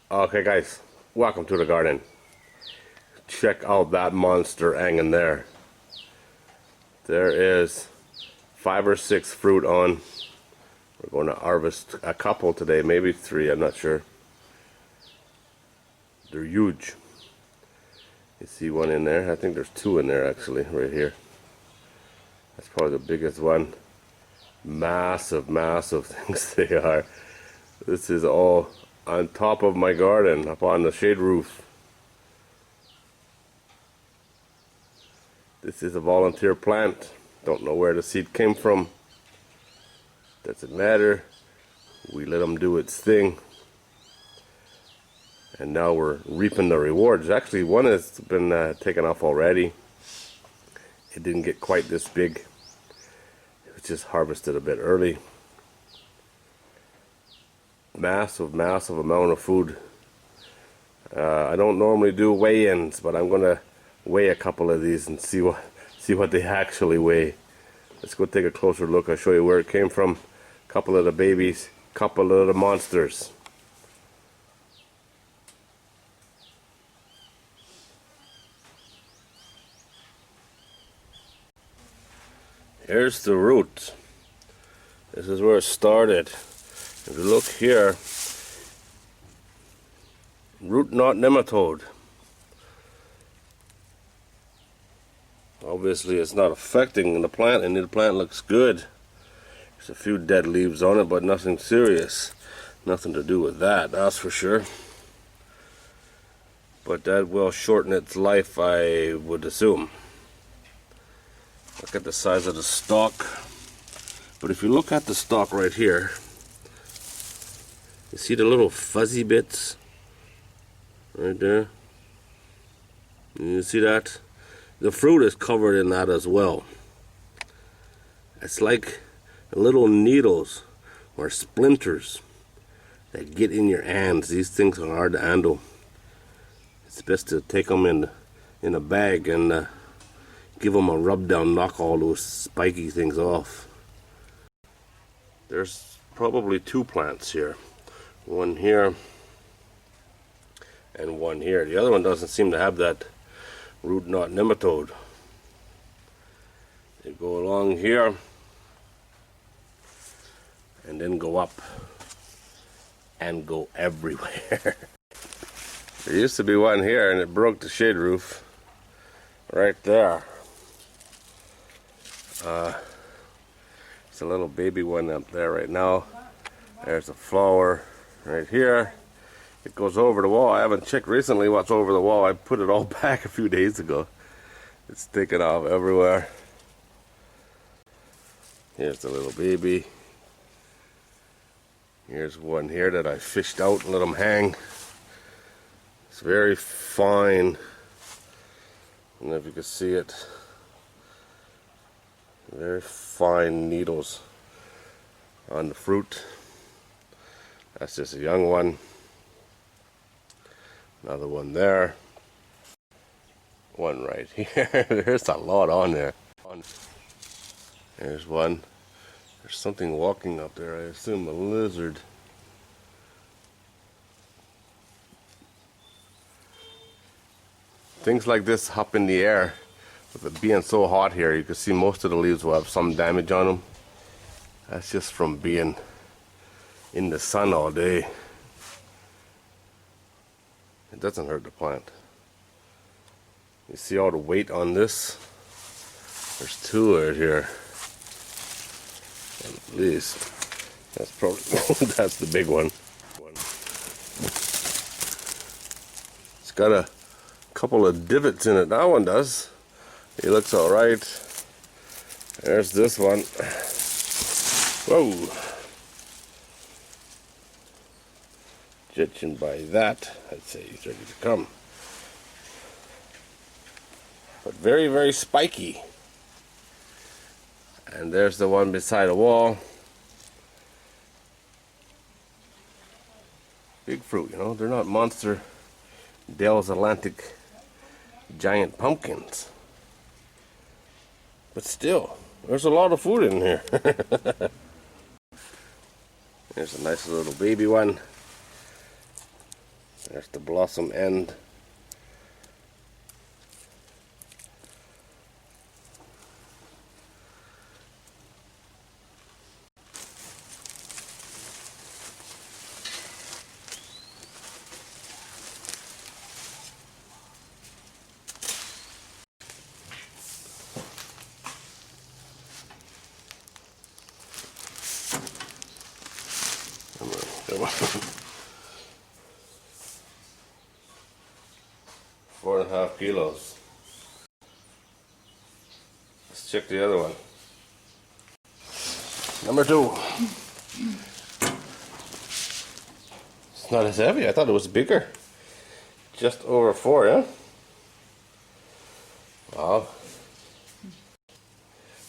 Okay guys, welcome to the garden. Check out that monster hanging there. There is 5 or 6 fruit on. We're going to harvest a couple today, maybe 3, I'm not sure. They're huge. You see one in there? I think there's 2 in there actually, right here. That's probably the biggest one. Massive, massive things they are. This is all on top of my garden, up on the shade roof. This is a volunteer plant. Don't know where the seed came from. Doesn't matter. We let them do its thing. And now we're reaping the rewards. Actually, one has been taken off already. It didn't get quite this big. It was just harvested a bit early. Massive, massive amount of food. I don't normally do weigh-ins, but I'm gonna weigh a couple of these and see what they actually weigh. Let's go take a closer look. I'll show you where it came from. A couple of the babies, couple of the monsters. Here's the root. This is where it started. If you look here, root knot nematode. Obviously it's not affecting the plant, and the plant looks good. There's a few dead leaves on it, but nothing serious. Nothing to do with that, that's for sure. But that will shorten its life, I would assume. Look at the size of the stalk. But if you look at the stalk right here, you see the little fuzzy bits right there? You see that? The fruit is covered in that as well. It's like little needles or splinters that get in your hands. These things are hard to handle. It's best to take them in a bag and give them a rub down, knock all those spiky things off. There's probably 2 plants here. One here and one here. The other one doesn't seem to have that root knot nematode. They go along here and then go up and go everywhere. There used to be one here and it broke the shade roof right there. It's a little baby one up there right now. There's a flower right here. It goes over the wall. I haven't checked recently what's over the wall. I put it all back a few days ago. It's taken off everywhere. Here's the little baby. Here's one here that I fished out and let them hang. It's very fine. I don't know if you can see it. Very fine needles on the fruit. That's just a young one. Another one there. One right here. There's a lot on there. There's one. There's something walking up there. I assume a lizard. Things like this hop in the air. With it being so hot here, you can see most of the leaves will have some damage on them. That's just from being in the sun all day. It doesn't hurt the plant. You see all the weight on this? There's 2 right here. At least. That's probably that's the big one. It's got a couple of divots in it. That one does. He looks alright. There's this one. Whoa. Judging by that, I'd say he's ready to come. But very, very spiky. And there's the one beside the wall. Big fruit, you know. They're not monster Dell's Atlantic giant pumpkins. But still, there's a lot of food in here. There's a nice little baby one. There's the blossom end. Come on. 4.5 kilos. Let's check the other one. Number 2. It's not as heavy. I thought it was bigger. Just over 4, yeah? Wow.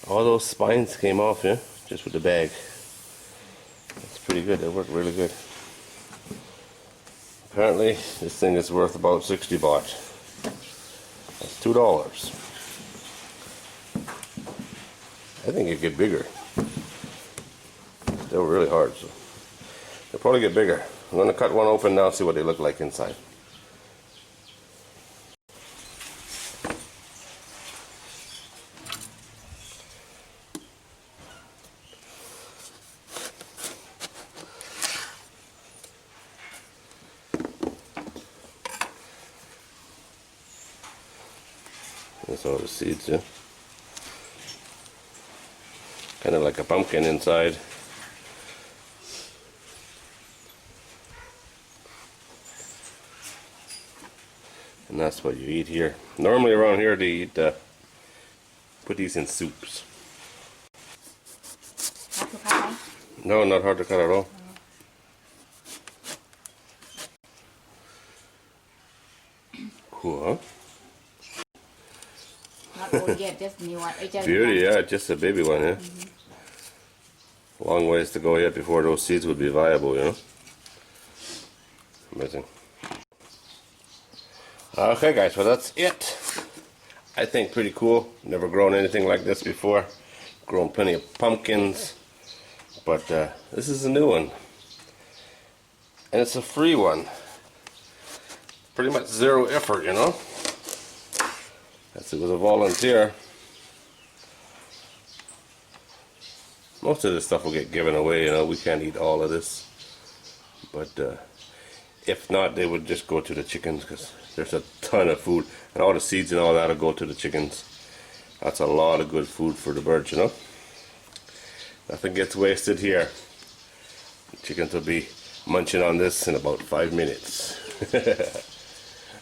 All those spines came off, yeah? Just with the bag. That's pretty good. They worked really good. Apparently, this thing is worth about 60 baht. That's $2. I think it'd get bigger. They were really hard, so they'll probably get bigger. I'm going to cut one open now and see what they look like inside. That's all the seeds, yeah. Kind of like a pumpkin inside. And that's what you eat here. Normally around here they eat, put these in soups. Hard to cut, right? No, not hard to cut at all. Cool, huh? Not old yet, just new one. Beauty, yeah, just a baby one, yeah. Long ways to go yet before those seeds would be viable, you know. Amazing. Okay, guys, well that's it. I think pretty cool. Never grown anything like this before. Grown plenty of pumpkins, but this is a new one, and it's a free one. Pretty much zero effort, you know. As it was a volunteer. Most of this stuff will get given away, you know. We can't eat all of this, but if not, they would just go to the chickens, because there's a ton of food, and all the seeds and all that will go to the chickens. That's a lot of good food for the birds, you know. Nothing gets wasted here. The chickens will be munching on this in about 5 minutes.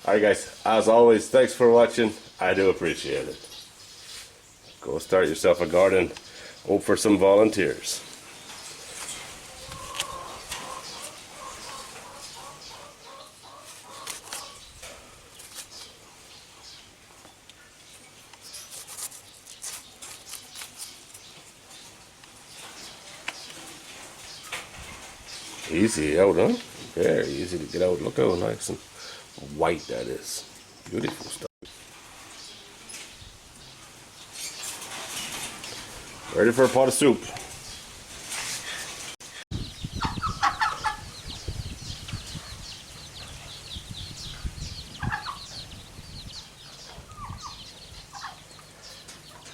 Alright guys, as always, thanks for watching. I do appreciate it. Go start yourself a garden. Hope for some volunteers. Easy out, huh? Very easy to get out. Look how nice and white that is. Beautiful stuff. Ready for a pot of soup.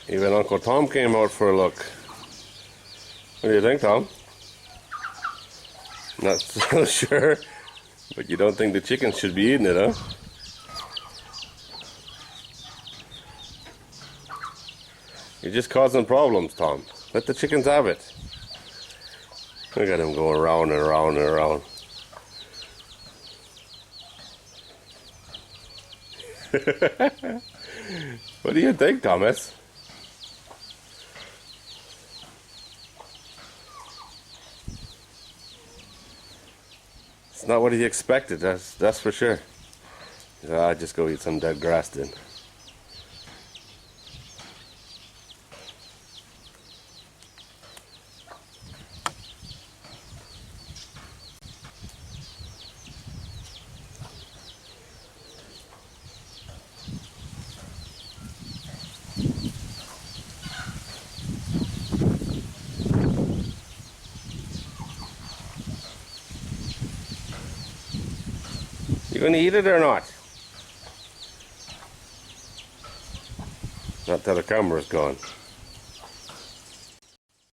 Even Uncle Tom came out for a look. What do you think, Tom? Not so sure, but you don't think the chickens should be eating it, huh? You're just causing problems, Tom. Let the chickens have it. Look at them going around and around and around. What do you think, Thomas? It's not what he expected, that's for sure. I'll just go eat some dead grass then. You You gonna eat it or not? Not till the camera's gone.